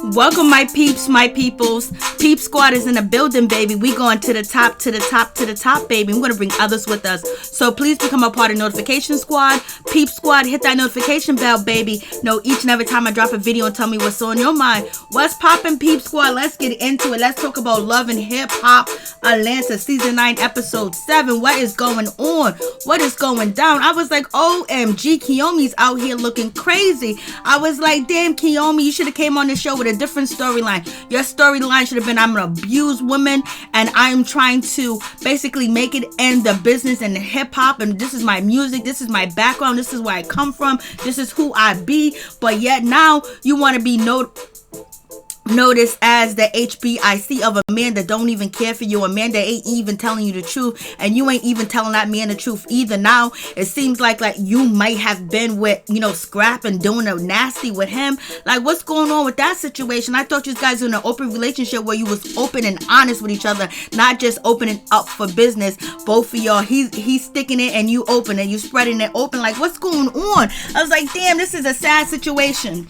Welcome, my peeps, my peoples. Peep Squad is in the building, baby. We going to the top, to the top, to the top, baby. We're going to bring others with us. So please become a part of Notification Squad. Peep Squad, hit that notification bell, baby. Know each and every time I drop a video and tell me what's on your mind. What's poppin', Peep Squad? Let's get into it. Let's talk about Love and Hip Hop Atlanta, Season 9, Episode 7. What is going on? What is going down? I was like, OMG, Kiyomi's out here looking crazy. I was like, damn, Kiyomi, you should have came on the show with a different storyline. Your storyline should have been, I'm an abused woman and I'm trying to basically make it in the business and the hip hop, and this is my music, this is my background, this is where I come from, this is who I be. But yet now you want to be noticed as the HBIC of a man that don't even care for you, a man that ain't even telling you the truth, and you ain't even telling that man the truth either. Now it seems like you might have been with, Scrap and doing a nasty with him. Like, what's going on with that situation? I thought you guys were in an open relationship where you was open and honest with each other, not just opening up for business. Both of y'all, he's sticking it and you open it, you spreading it open. Like, what's going on? I was like, damn, this is a sad situation.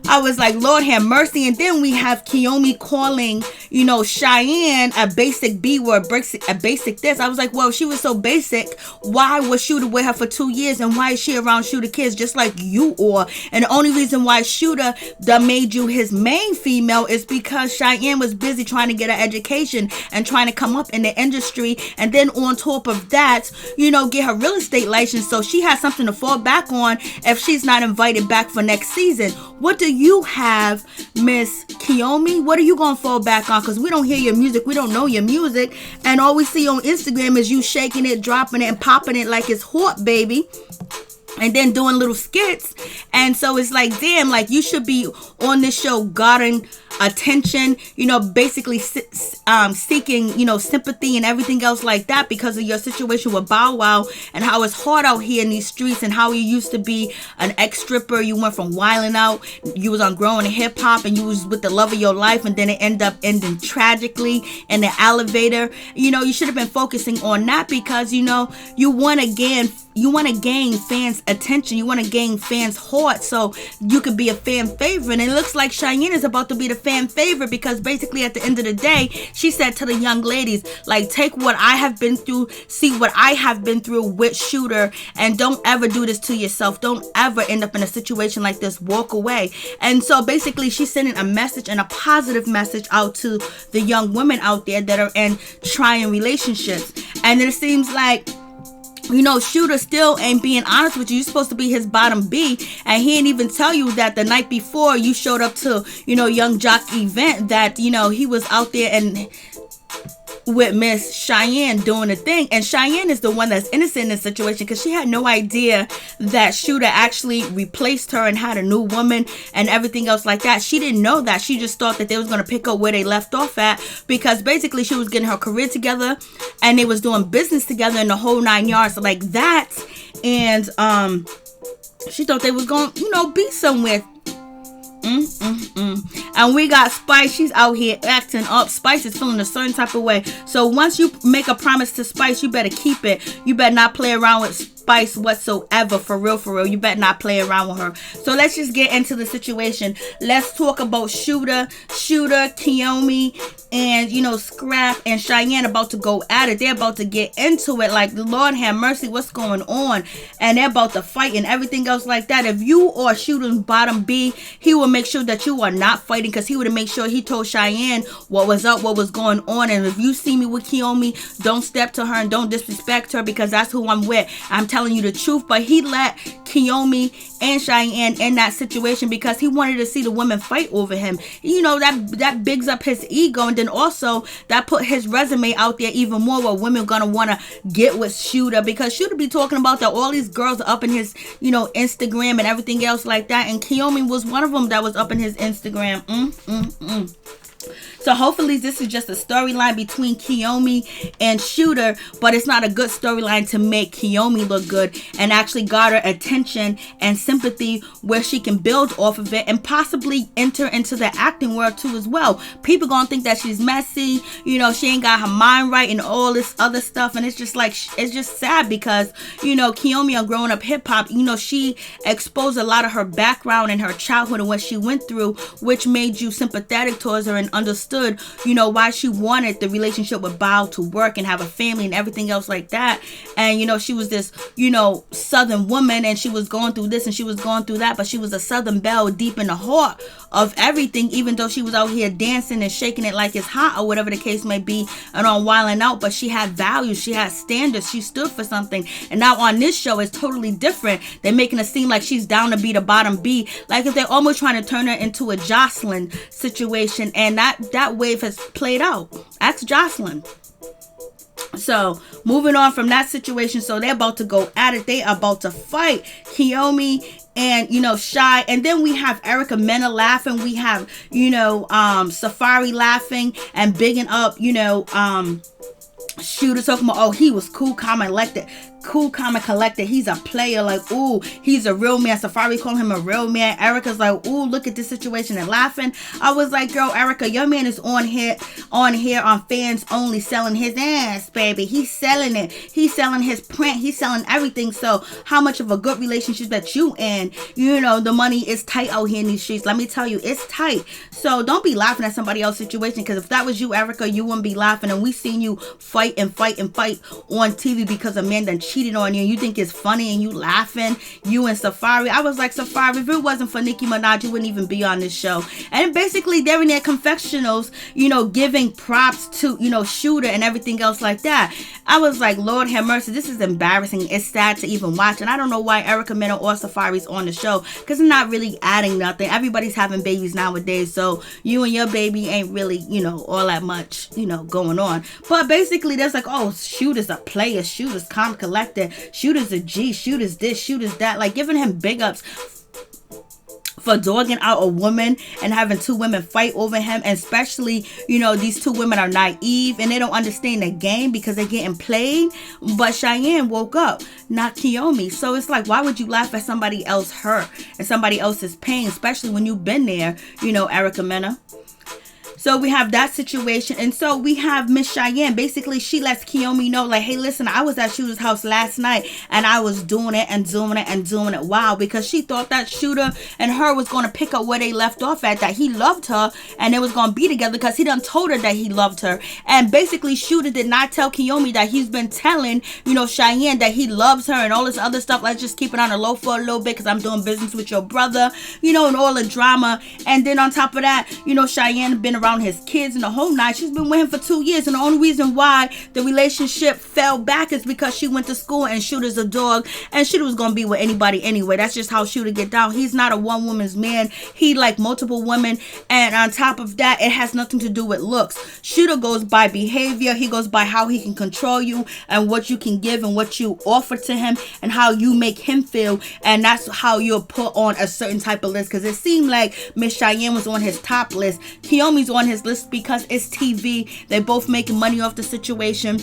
I was like, Lord have mercy. And then we have Kiyomi calling, Cheyenne a basic B word, a basic this. I was like, well, she was so basic. Why was Shooter with her for 2 years? And why is she around Shooter kids just like you are? And the only reason why Shooter that made you his main female is because Cheyenne was busy trying to get an education and trying to come up in the industry. And then on top of that, get her real estate license. So she has something to fall back on if she's not invited back for next season. What do you have, Miss Kiyomi? What are you gonna fall back on? Because we don't hear your music, we don't know your music, and all we see on Instagram is you shaking it, dropping it, and popping it like it's hot, baby, and then doing little skits. And so it's like, damn, like you should be on this show garnering attention, basically seeking, sympathy and everything else like that because of your situation with Bow Wow and how it's hard out here in these streets, and how you used to be an ex-stripper. You went from wilding out, you was on growing hip hop, and you was with the love of your life, and then it ended up ending tragically in the elevator. You should have been focusing on that because you want to gain fans' attention, you want to gain fans' heart, so you could be a fan favorite. And it looks like Cheyenne is about to be the fan favorite because basically at the end of the day, she said to the young ladies, like, take what I have been through, see what I have been through with Shooter, and don't ever do this to yourself. Don't ever end up in a situation like this. Walk away. And so basically she's sending a message, and a positive message out to the young women out there that are in trying relationships. And it seems like Shooter still ain't being honest with you. You're supposed to be his bottom B, and he didn't even tell you that the night before you showed up to, Young Jock event, that, he was out there and with Miss Cheyenne doing a thing. And Cheyenne is the one that's innocent in this situation because she had no idea that Shooter actually replaced her and had a new woman and everything else like that. She didn't know that. She just thought that they was going to pick up where they left off at, because basically she was getting her career together and they was doing business together in the whole 9 yards like that. And she thought they was going to be somewhere. And we got Spice. She's out here acting up. Spice is feeling a certain type of way. So once you make a promise to Spice, you better keep it. You better not play around with Spice whatsoever. For real. You better not play around with her. So let's just get into the situation. Let's talk about Shooter, Kiyomi, and Scrap and Cheyenne about to go at it. They're about to get into it. Like, Lord have mercy, what's going on? And they're about to fight and everything else like that. If you are Shooter's bottom B, he will make sure that you are not fighting, because he would have made sure he told Cheyenne what was up, what was going on. And if you see me with Kiyomi, don't step to her and don't disrespect her, because that's who I'm with. I'm telling you the truth. But he let Kiyomi and Cheyenne in that situation because he wanted to see the women fight over him. That bigs up his ego, and then also that put his resume out there even more, where women gonna want to get with Shooter, because Shooter be talking about that all these girls are up in his Instagram and everything else like that, and Kiyomi was one of them that was up in his Instagram. So hopefully this is just a storyline between Kiyomi and Shooter, but it's not a good storyline to make Kiyomi look good and actually garner attention and sympathy where she can build off of it and possibly enter into the acting world too as well. People gonna think that she's messy, you know, she ain't got her mind right and all this other stuff, and it's just like, it's just sad because, you know, Kiyomi on Growing Up Hip Hop, you know, she exposed a lot of her background and her childhood and what she went through, which made you sympathetic towards her and understood, you know, why she wanted the relationship with Bao to work and have a family and everything else like that. And, you know, she was this, you know, Southern woman, and she was going through this and she was going through that, but she was a Southern belle deep in the heart of everything, even though she was out here dancing and shaking it like it's hot or whatever the case may be and on wilding out. But she had values, she had standards, she stood for something. And now on this show it's totally different. They're making it seem like she's down to be the bottom B, like if they're almost trying to turn her into a Jocelyn situation, and that wave has played out. Ask Jocelyn. So moving on from that situation, so they're about to go at it. They are about to fight, Kiyomi and, you know, Shy. And then we have Erica Mena laughing. We have, you know, Safari laughing and bigging up, you know, Shooter, talking about, oh, he was cool, calm, and collected. He's a player. Like, ooh, he's a real man. Safari calling him a real man. Erica's like, ooh, look at this situation, and laughing. I was like, girl, Erica, your man is on here on Fans Only, selling his ass, baby. He's selling it. He's selling his print. He's selling everything. So how much of a good relationship that you in? You know, the money is tight out here in these streets. Let me tell you, it's tight. So don't be laughing at somebody else's situation, because if that was you, Erica, you wouldn't be laughing. And we seen you fight on TV because a man done cheated on you, and you think it's funny and you laughing, you and Safari. I was like, Safari, if it wasn't for Nicki Minaj, you wouldn't even be on this show. And basically they're in their confessionals, you know, giving props to, you know, Shooter and everything else like that. I was like, Lord have mercy, this is embarrassing. It's sad to even watch, and I don't know why Erica Mena or Safari's on the show, because they're not really adding nothing. Everybody's having babies nowadays, so you and your baby ain't really, you know, all that much, you know, going on. But basically there's like, oh, Shooter's a player, Shooter's calm, collected, Shooter's a G, Shooter's this, Shooter's that, like giving him big ups for dogging out a woman and having two women fight over him. And especially, you know, these two women are naive and they don't understand the game because they're getting played. But Cheyenne woke up, not Kiyomi. So it's like, why would you laugh at somebody else hurt and somebody else's pain, especially when you've been there, you know, Erica Mena? So we have that situation. And so we have Miss Cheyenne. Basically, she lets Kiyomi know, like, hey, listen, I was at Shooter's house last night and I was doing it and doing it and doing it. Wow. Because she thought that Shooter and her was going to pick up where they left off at, that he loved her and they was going to be together because he done told her that he loved her. And basically, Shooter did not tell Kiyomi that he's been telling, you know, Cheyenne that he loves her and all this other stuff. Let's just keep it on the low for a little bit because I'm doing business with your brother, you know, and all the drama. And then on top of that, you know, Cheyenne been around his kids and the whole night. She's been with him for 2 years, and the only reason why the relationship fell back is because she went to school and Shooter's a dog, and Shooter was gonna be with anybody anyway. That's just how Shooter get down. He's not a one woman's man. He like multiple women, and on top of that, it has nothing to do with looks. Shooter goes by behavior. He goes by how he can control you and what you can give and what you offer to him and how you make him feel, and that's how you're put on a certain type of list. Because it seemed like Miss Cheyenne was on his top list. Kiyomi's on his list because it's TV. They're both making money off the situation.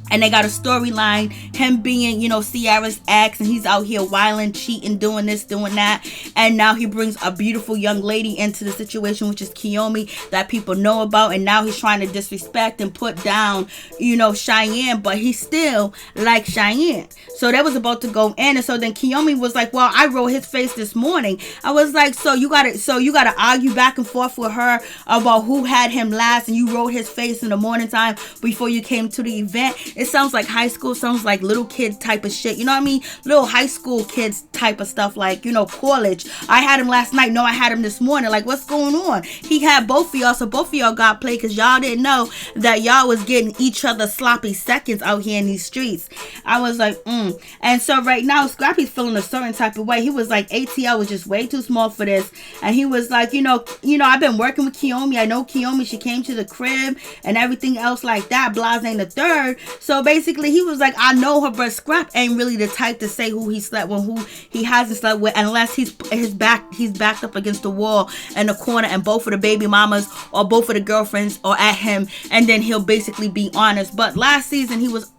And they got a storyline, him being, you know, Ciara's ex, and he's out here wilding, cheating, doing this, doing that. And now he brings a beautiful young lady into the situation, which is Kiyomi, that people know about. And now he's trying to disrespect and put down, you know, Cheyenne, but he still likes Cheyenne. So that was about to go in. And so then Kiyomi was like, well, I wrote his face this morning. I was like, so you gotta argue back and forth with her about who had him last, and you wrote his face in the morning time before you came to the event. It sounds like high school, sounds like little kid type of shit. You know what I mean? Little high school kids type of stuff, like, you know, college. I had him last night. No, I had him this morning. Like, what's going on? He had both of y'all, so both of y'all got played because y'all didn't know that y'all was getting each other sloppy seconds out here in these streets. I was like, And so right now, Scrappy's feeling a certain type of way. He was like, ATL was just way too small for this. And he was like, you know, I've been working with Kiyomi. I know Kiyomi. She came to the crib and everything else like that. Blase ain't the third. So basically, he was like, I know her, but Scrap ain't really the type to say who he slept with, who he hasn't slept with, unless he's backed up against the wall in the corner, and both of the baby mamas or both of the girlfriends are at him, and then he'll basically be honest. But last season, he was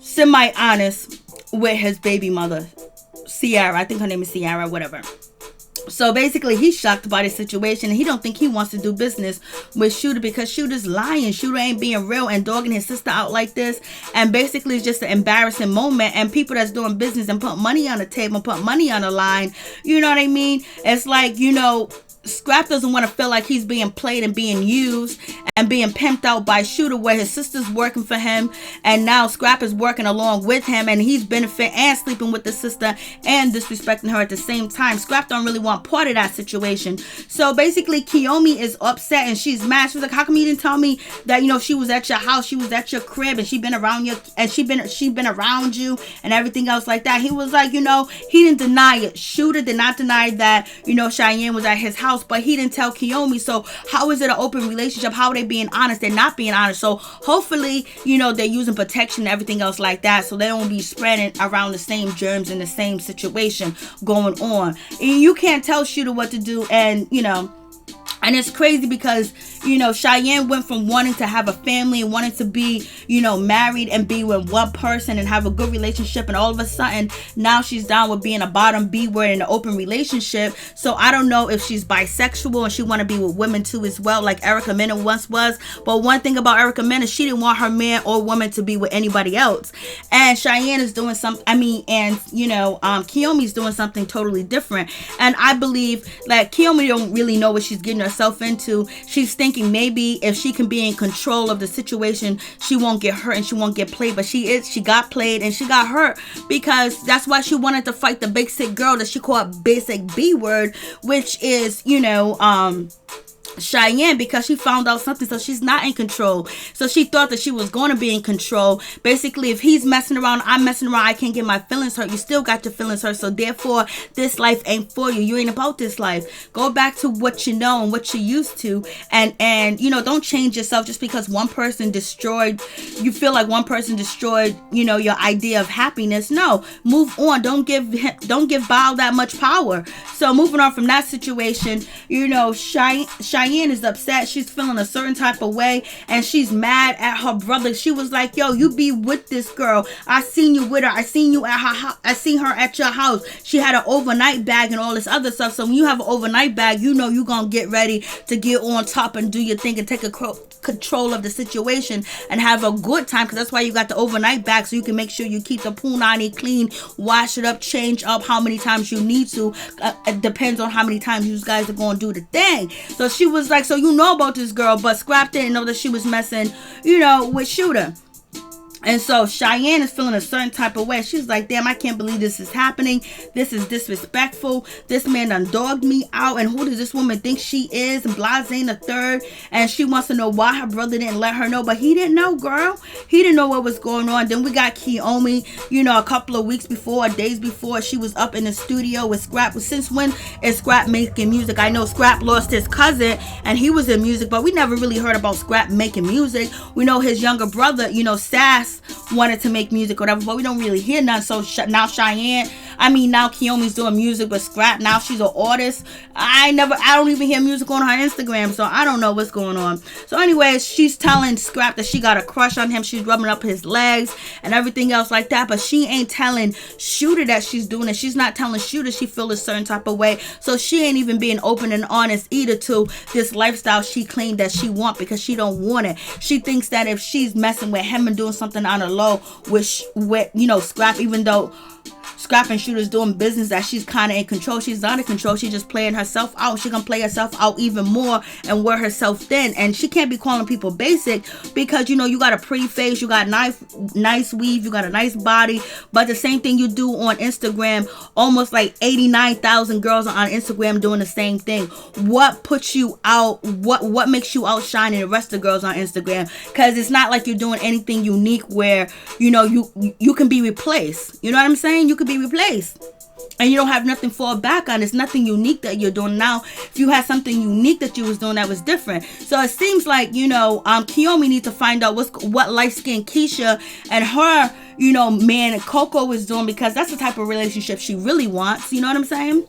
semi-honest with his baby mother, Sierra. I think her name is Sierra, whatever. So basically, he's shocked by the situation, and he don't think he wants to do business with Shooter because Shooter's lying. Shooter ain't being real and dogging his sister out like this. And basically, it's just an embarrassing moment. And people that's doing business and put money on the table, put money on the line, you know what I mean? It's like, Scrap doesn't want to feel like he's being played and being used and being pimped out by Shooter, where his sister's working for him, and now Scrap is working along with him, and he's benefiting and sleeping with the sister and disrespecting her at the same time. Scrap don't really want part of that situation. So basically, Kiyomi is upset and she's mad. She's like, how come you didn't tell me that she was at your house, she was at your crib, and she been around you, and she been around you and everything else like that? He was like, he didn't deny it. Shooter did not deny that Cheyenne was at his house, but he didn't tell Kiyomi. So how is it an open relationship? How are they being honest? They're not being honest. So hopefully, they're using protection and everything else like that, so they don't be spreading around the same germs in the same situation going on. And you can't tell Shooter what to do, and and it's crazy because, Cheyenne went from wanting to have a family and wanting to be, married and be with one person and have a good relationship. And all of a sudden, now she's down with being a bottom B word in an open relationship. So I don't know if she's bisexual and she want to be with women too as well, like Erica Mena once was. But one thing about Erica Mena, she didn't want her man or woman to be with anybody else. And Cheyenne is doing Kiyomi's doing something totally different. And I believe that Kiyomi don't really know what she's getting herself into. She's thinking maybe if she can be in control of the situation, she won't get hurt and she won't get played. But she got played and she got hurt, because that's why she wanted to fight the basic girl that she called basic B word, which is Cheyenne, because she found out something, so she's not in control. So she thought that she was going to be in control. Basically, if he's messing around, I'm messing around, I can't get my feelings hurt. You still got your feelings hurt, so therefore this life ain't for you. You ain't about this life. Go back to what you know and what you're used to, and don't change yourself just because one person destroyed, you feel like one person destroyed your idea of happiness. No, move on. Don't give Bao that much power. So moving on from that situation, Cheyenne is upset. She's feeling a certain type of way, and she's mad at her brother. She was like, yo, you be with this girl. I seen you with her. I seen you at her house. I seen her at your house. She had an overnight bag and all this other stuff. So when you have an overnight bag, you're gonna get ready to get on top and do your thing and take control of the situation and have a good time, because that's why you got the overnight bag, so you can make sure you keep the punani clean, wash it up, change up how many times you need to. It depends on how many times you guys are going to do the thing. So she was like, so about this girl, but Scrap didn't know that she was messing, with Shooter. And so Cheyenne is feeling a certain type of way. She's like, damn, I can't believe this is happening. This is disrespectful. This man done dogged me out. And who does this woman think she is? And Blazane the third. And she wants to know why her brother didn't let her know. But he didn't know, girl. He didn't know what was going on. Then we got Kiyomi, a couple of weeks before, days before, she was up in the studio with Scrap. Since when is Scrap making music? I know Scrap lost his cousin and he was in music, but we never really heard about Scrap making music. We know his younger brother, Sass, wanted to make music or whatever, but we don't really hear none. So now Kiyomi's doing music with Scrap. Now she's an artist. I don't even hear music on her Instagram, so I don't know what's going on. So anyways, she's telling Scrap that she got a crush on him. She's rubbing up his legs and everything else like that, but she ain't telling Shooter that she's doing it. She's not telling Shooter she feels a certain type of way. So she ain't even being open and honest either to this lifestyle she claimed that she want, because she don't want it. She thinks that if she's messing with him and doing something on the low with Scrap, even though Scrap and Shooter's doing business, that she's kind of in control. She's not in control. She's just playing herself out. She gonna play herself out even more and wear herself thin. And she can't be calling people basic, because you got a pretty face, you got nice weave, you got a nice body. But the same thing you do on Instagram, almost like 89,000 girls are on Instagram doing the same thing. What puts you out? What makes you outshining the rest of the girls on Instagram? Because it's not like you're doing anything unique where you can be replaced. You know what I'm saying? You could be replaced. and you don't have nothing to fall back on. It's nothing unique that you're doing now. If you had something unique that you was doing that was different. So it seems like, Kiyomi needs to find out what light-skinned Keisha and her, man Coco is doing, because that's the type of relationship she really wants. You know what I'm saying?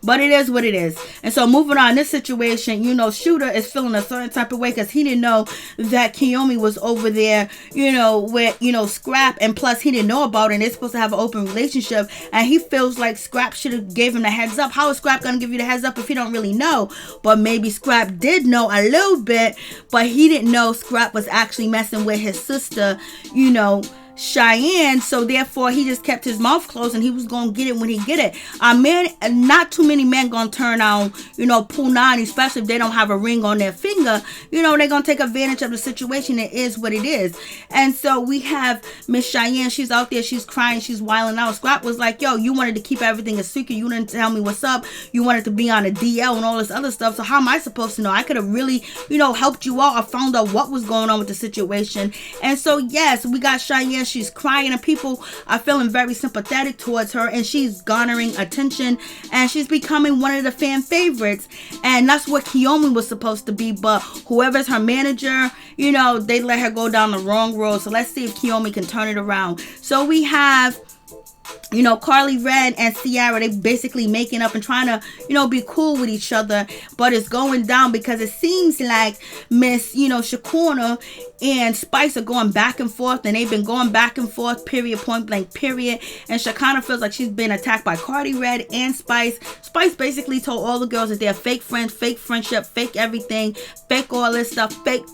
But it is what it is. And so moving on, this situation, Shooter is feeling a certain type of way because he didn't know that Kiyomi was over there, with, Scrap. And plus, he didn't know about it. And they're supposed to have an open relationship. And he feels like Scrap should have gave him the heads up. How is Scrap going to give you the heads up if he don't really know? But maybe Scrap did know a little bit. But he didn't know Scrap was actually messing with his sister, Cheyenne, so therefore he just kept his mouth closed and he was gonna get it when he get it. Not too many men gonna turn on, Punani, especially if they don't have a ring on their finger. They're gonna take advantage of the situation. It is what it is. And so we have Miss Cheyenne. She's out there, she's crying, she's wilding out. Scrap was like, yo, you wanted to keep everything a secret, you didn't tell me what's up, you wanted to be on a DL and all this other stuff, so how am I supposed to know? I could have really, helped you out. I found out what was going on with the situation. And so yes, we got Cheyenne. She's crying and people are feeling very sympathetic towards her, and she's garnering attention and she's becoming one of the fan favorites, and that's what Kiyomi was supposed to be. But whoever's her manager, they let her go down the wrong road. So let's see if Kiyomi can turn it around. So we have Carly Red and Ciara, they basically making up and trying to, be cool with each other. But it's going down because it seems like Miss, Shekinah and Spice are going back and forth. And they've been going back and forth, period, point blank, period. And Shekinah feels like she's been attacked by Carly Red and Spice. Spice basically told all the girls that they're fake friends, fake friendship, fake everything, fake all this stuff, fake,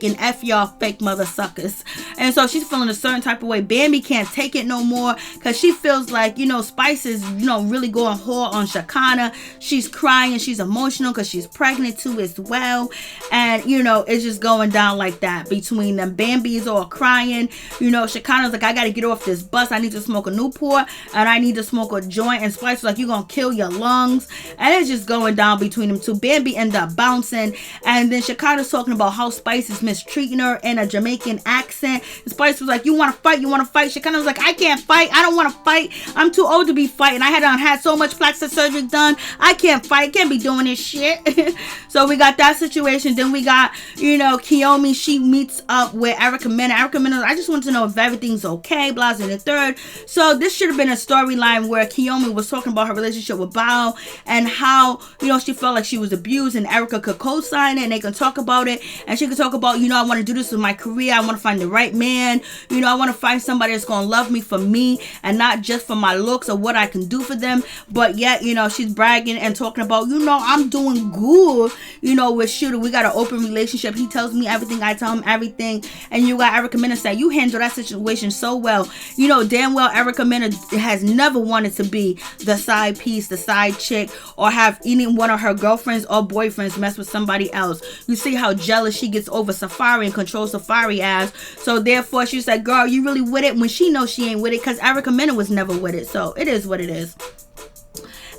and F y'all fake mother suckers. And so she's feeling a certain type of way. Bambi can't take it no more because she feels like, Spice is, really going hard on Shekinah. She's crying and she's emotional because she's pregnant too as well. And, it's just going down like that between them. Bambi's all crying. Shekinah's like, I got to get off this bus. I need to smoke a Newport and I need to smoke a joint. And Spice was like, you're going to kill your lungs. And it's just going down between them two. Bambi ended up bouncing. And then Shekinah's talking about how Spice is mistreating her in a Jamaican accent. And Spice was like, you want to fight? You want to fight? Shekinah was like, I can't fight. I don't want to fight. I'm too old to be fighting. I had so much plastic surgery done. I can't fight. Can't be doing this shit. So we got that situation. Then we got, Kiyomi. She meets up with Erica Mena. Erica Mena, I just want to know if everything's okay. Blah, and the third. So this should have been a storyline where Kiyomi was talking about her relationship with Bao and how, she felt like she was abused, and Erica could co-sign it and they can talk about it. And she could talk about, I want to do this with my career. I want to find the right man. I want to find somebody that's going to love me for me and not just for my looks or what I can do for them. But yet, she's bragging and talking about, I'm doing good, with Shooter. We got an open relationship. He tells me everything. I tell him everything. And you got Erica Mena say, you handle that situation so well. Damn well Erica Mena has never wanted to be the side piece, the side chick, or have any one of her girlfriends or boyfriends mess with somebody else. You see how jealous she gets over Safari and controls Safari as. So therefore she's like, girl, you really with it? When she knows she ain't with it, because Erica Mena was never with it. So it is what it is.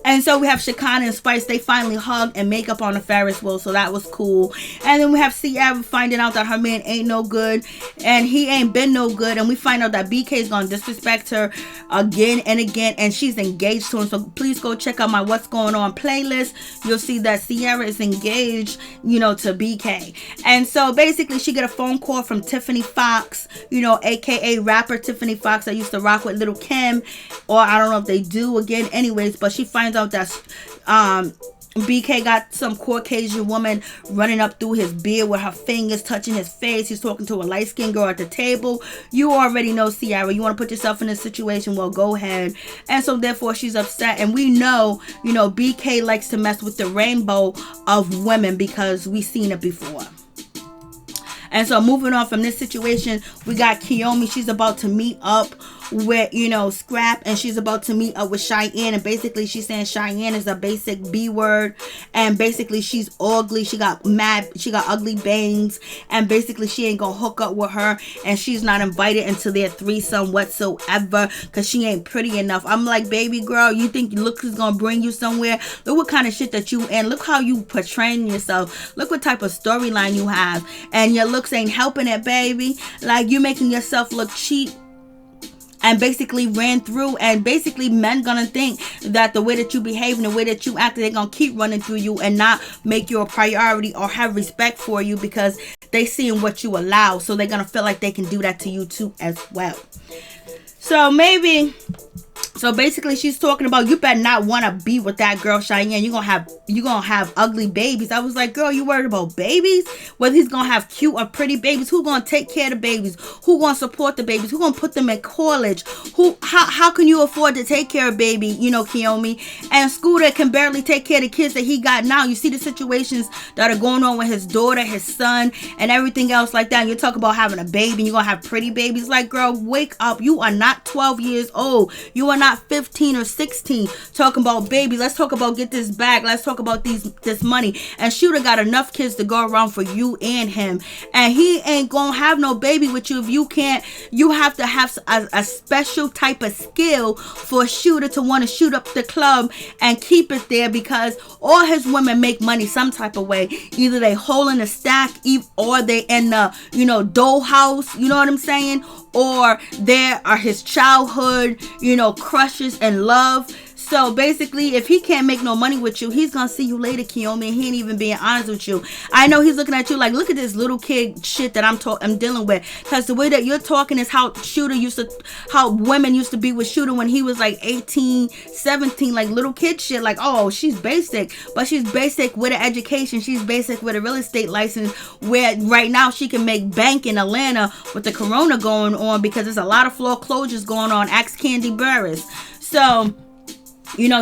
And so we have Shekinah and Spice. They finally hug and make up on the Ferris wheel. So that was cool. And then we have Ciara finding out that her man ain't no good. And he ain't been no good. And we find out that BK is going to disrespect her again and again. And she's engaged to him. So please go check out my What's Going On playlist. You'll see that Ciara is engaged, to BK. And so basically she get a phone call from Tiffany Fox, aka rapper Tiffany Fox. I used to rock with Little Kim. Or I don't know if they do again. Anyways, but she finds out that BK got some Caucasian woman running up through his beard with her fingers touching his face. He's talking to a light-skinned girl at the table. You already know Ciara. You want to put yourself in this situation? Well, go ahead. And so therefore she's upset. And we know, BK likes to mess with the rainbow of women because we've seen it before. And so moving on from this situation, we got Kiyomi. She's about to meet up with, Scrap, and she's about to meet up with Cheyenne. And basically she's saying Cheyenne is a basic B word. And basically she's ugly. She got ugly bangs. And basically she ain't gonna hook up with her. And she's not invited into their threesome whatsoever because she ain't pretty enough. I'm like, baby girl, you think looks is gonna bring you somewhere? Look what kind of shit that you in. Look how you portraying yourself. Look what type of storyline you have. And your looks ain't helping it, baby. Like, you making yourself look cheap and basically ran through, and basically men gonna think that the way that you behave and the way that you act, they're gonna keep running through you and not make you a priority or have respect for you because they seeing what you allow, so they're gonna feel like they can do that to you too as well. So basically she's talking about, you better not want to be with that girl Cheyenne. You're gonna have ugly babies. I was like, girl, you worried about babies? Whether he's gonna have cute or pretty babies? Who gonna take care of the babies? Who gonna support the babies? Who gonna put them in college? How can you afford to take care of baby, Kiyomi? And Scooter can barely take care of the kids that he got now. You see the situations that are going on with his daughter, his son, and everything else like that. And you talk about having a baby and you're gonna have pretty babies. Like, girl, wake up. You are not 12 years old. You are not 15 or 16 talking about babies. Let's talk about get this bag. Let's talk about this money. And Shooter got enough kids to go around for you and him. And he ain't gonna have no baby with you if you can't. You have to have a special type of skill for Shooter to want to shoot up the club and keep it there, because all his women make money some type of way. Either they holding a stack, or they in the dough house. You know what I'm saying? Or there are his childhood, crushes and love. So basically, if he can't make no money with you, he's gonna see you later, Kiyomi, and he ain't even being honest with you. I know he's looking at you like, look at this little kid shit that I'm dealing with. Because the way that you're talking is how women used to be with Shooter when he was like 18, 17, like little kid shit. Like, oh, she's basic, but she's basic with an education. She's basic with a real estate license, where right now she can make bank in Atlanta with the corona going on, because there's a lot of foreclosures going on. Ask Candy Burris. So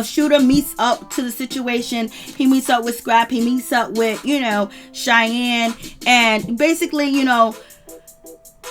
Shooter meets up to the situation. He meets up with Scrap. He meets up with, Cheyenne. And basically,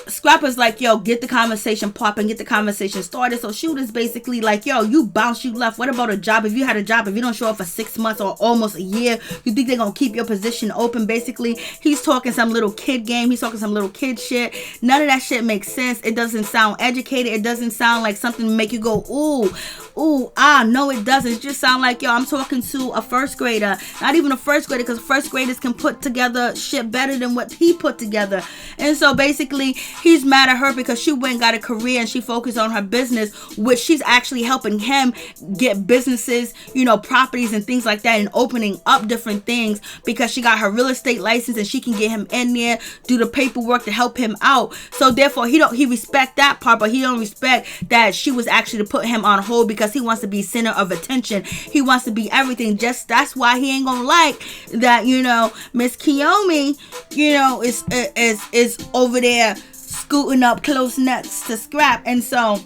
Scrap is like, yo, get the conversation popping, get the conversation started. So Shooter's basically like, yo, you bounced, you left. What about a job? If you had a job, if you don't show up for 6 months or almost a year, you think they're going to keep your position open? Basically, he's talking some little kid game. He's talking some little kid shit. None of that shit makes sense. It doesn't sound educated. It doesn't sound like something to make you go, ooh, no, it doesn't. It just sound like, yo, I'm talking to a first grader. Not even a first grader, because first graders can put together shit better than what he put together. And so basically, he's mad at her because she went and got a career and she focused on her business, which she's actually helping him get businesses, properties and things like that, and opening up different things, because she got her real estate license and she can get him in there, do the paperwork to help him out. So therefore, he respect that part, but he don't respect that she was actually to put him on hold, because he wants to be center of attention. He wants to be everything. Just that's why he ain't gonna like that, Miss Kiyomi, is over there scooting up close next to Scrap. And so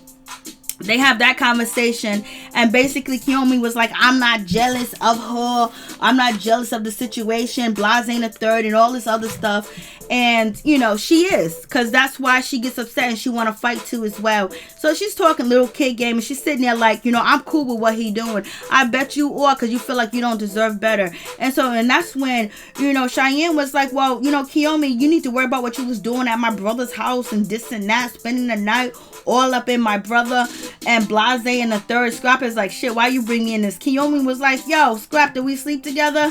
they have that conversation, and basically Kiyomi was like, I'm not jealous of her, I'm not jealous of the situation, Blase ain't a third, and all this other stuff. And she is, because that's why she gets upset and she want to fight too as well. So she's talking little kid game, and she's sitting there like, I'm cool with what he doing. I bet you are, because you feel like you don't deserve better. And that's when Cheyenne was like, well, Kiyomi, you need to worry about what you was doing at my brother's house and this and that, spending the night all up in my brother and Blase and the third. Scrap is like, shit, why you bring me in this? Kiyomi was like, yo, Scrap, did we sleep together?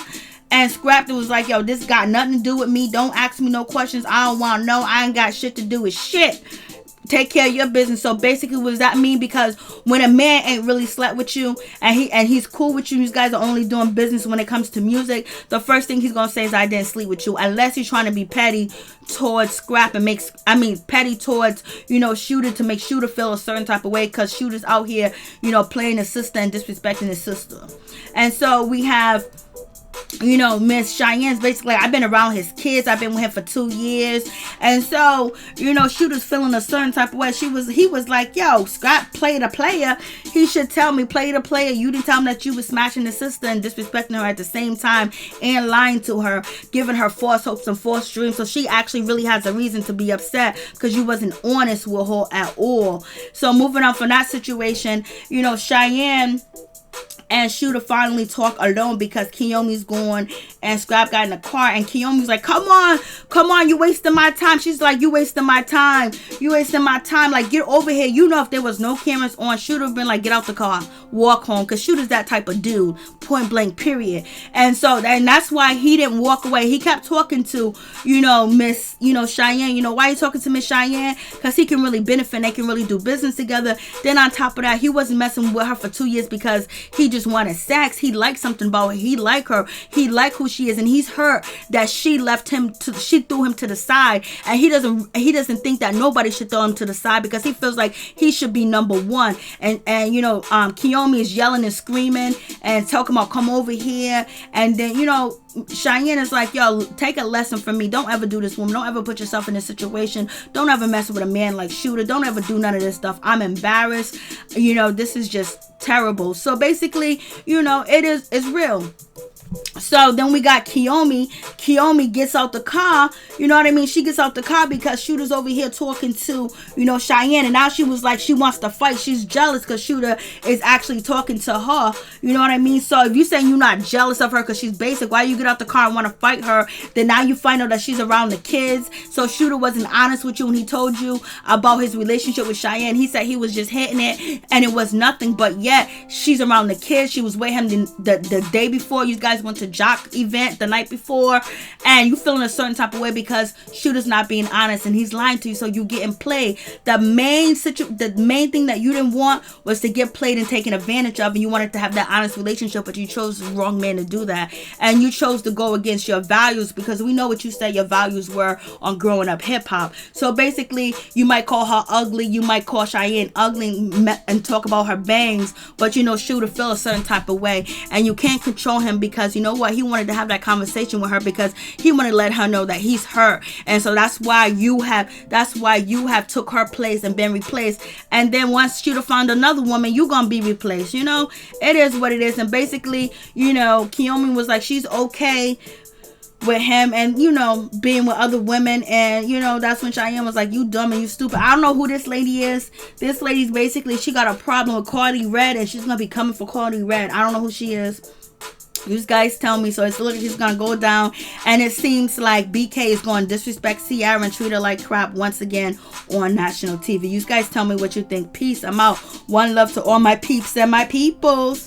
And Scrap was like, yo, this got nothing to do with me. Don't ask me no questions. I don't want to know. I ain't got shit to do with shit. Take care of your business. So basically, what does that mean? Because when a man ain't really slept with you and he's cool with you, you guys are only doing business when it comes to music, the first thing he's gonna say is, I didn't sleep with you. Unless he's trying to be petty towards Scrap and petty towards Shooter, to make Shooter feel a certain type of way, because Shooter's out here playing his sister and disrespecting his sister. And so we have Miss Cheyenne's basically, I've been around his kids, I've been with him for 2 years. And so Shooter's feeling a certain type of way. He was like, yo, Scrap played a player. He should tell me, played a player. You didn't tell him that you was smashing his sister and disrespecting her at the same time, and lying to her, giving her false hopes and false dreams. So she actually really has a reason to be upset, because you wasn't honest with her at all. So moving on from that situation, Cheyenne and Shooter finally talk alone, because Kiyomi's gone and Scrap got in the car, and Kiyomi's like, come on, you wasting my time. She's like, you wasting my time. Like, get over here. If there was no cameras on, Shooter have been like, get out the car. walk home, because Shooter's that type of dude, point blank, period. And so, and that's why he didn't walk away. He kept talking to, Miss, Cheyenne. Why you talking to Miss Cheyenne? Because he can really benefit. They can really do business together. Then on top of that, he wasn't messing with her for 2 years because he just wanted sex. He liked something about her. He liked her. He liked who she is, and he's hurt that she left him. She threw him to the side, and he doesn't think that nobody should throw him to the side, because he feels like he should be number one. And Kiyomi is yelling and screaming and talking about come over here, and then Cheyenne is like, yo, take a lesson from me. Don't ever do this, woman. Don't ever put yourself in this situation. Don't ever mess with a man like Shooter. Don't ever do none of this stuff. I'm embarrassed. This is just terrible. So basically, it's real. So then we got Kiyomi. Kiyomi gets out the car. You know what I mean? She gets out the car because Shooter's over here talking to, Cheyenne. And now she was like, she wants to fight. She's jealous because Shooter is actually talking to her. You know what I mean? So if you saying you're not jealous of her because she's basic, why you get out the car and want to fight her? Then now you find out that she's around the kids. So Shooter wasn't honest with you when he told you about his relationship with Cheyenne. He said he was just hitting it and it was nothing. But yet she's around the kids. She was with him the day before. You guys went to Jock event the night before, and you feeling a certain type of way because Shooter's not being honest and he's lying to you, so you getting played. The main thing that you didn't want was to get played and taken advantage of, and you wanted to have that honest relationship, but you chose the wrong man to do that, and you chose to go against your values, because we know what you said your values were on growing up hip-hop. So basically, you might call her ugly, you might call Cheyenne ugly and talk about her bangs, but Shooter feel a certain type of way, and you can't control him, because you know what, he wanted to have that conversation with her because he wanted to let her know that he's hurt. And so that's why you have took her place and been replaced. And then once Shooter found another woman, you gonna be replaced. It is what it is. And basically, Kiyomi was like, she's okay with him and being with other women, and that's when Cheyenne was like, you dumb and you stupid. I don't know who this lady is. This lady's basically, she got a problem with Cardi Red, and she's gonna be coming for Cardi Red. I don't know who she is. You guys tell me. So it's literally just gonna go down, and it seems like BK is going to disrespect Ciara and treat her like crap once again on national TV. You guys tell me what you think. Peace. I'm out. One love to all my peeps and my peoples.